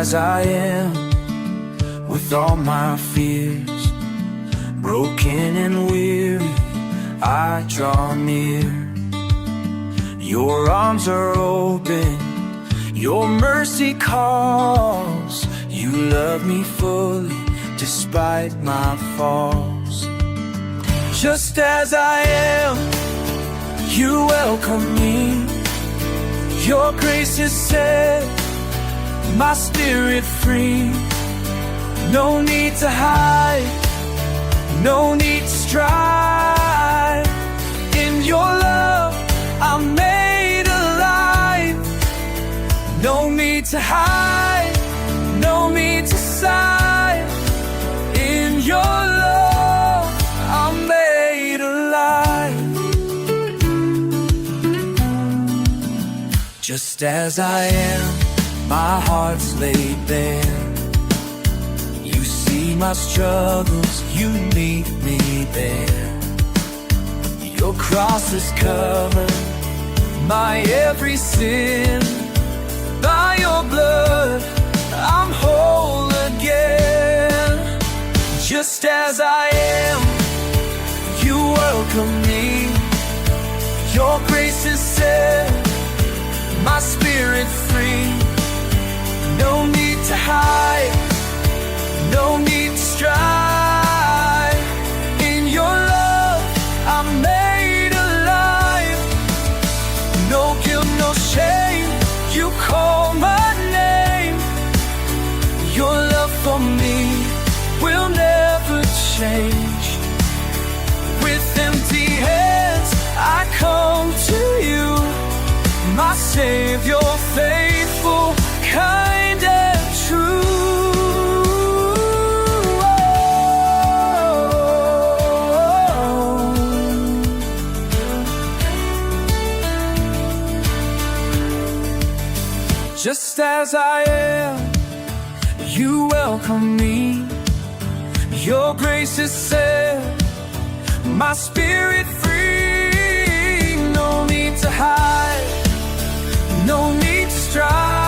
as I am, with all my fears, broken and weary, I draw near. Your arms are open, your mercy calls. You love me fully, despite my faults. Just as I am, you welcome me. Your grace has set my spirit free. No need to hide, no need to strive. In your love, I'm made alive. No need to hide, no need to sigh. In your love, I'm made alive. Just as I am, my heart's laid bare. You see my struggles, you meet me there. Your cross has covered my every sin. By your blood, I'm whole again. Just as I am, you welcome me. Your grace has set my spirit free. No need to hide, no need to strive. In your love, I'm made alive. No guilt, no shame, you call my name. Your love for me will never change. With empty hands, I come to you, my Savior, faithful, kind and true. Just as I am, you welcome me. Your grace has set my spirit free. No need to hide, no need to strive.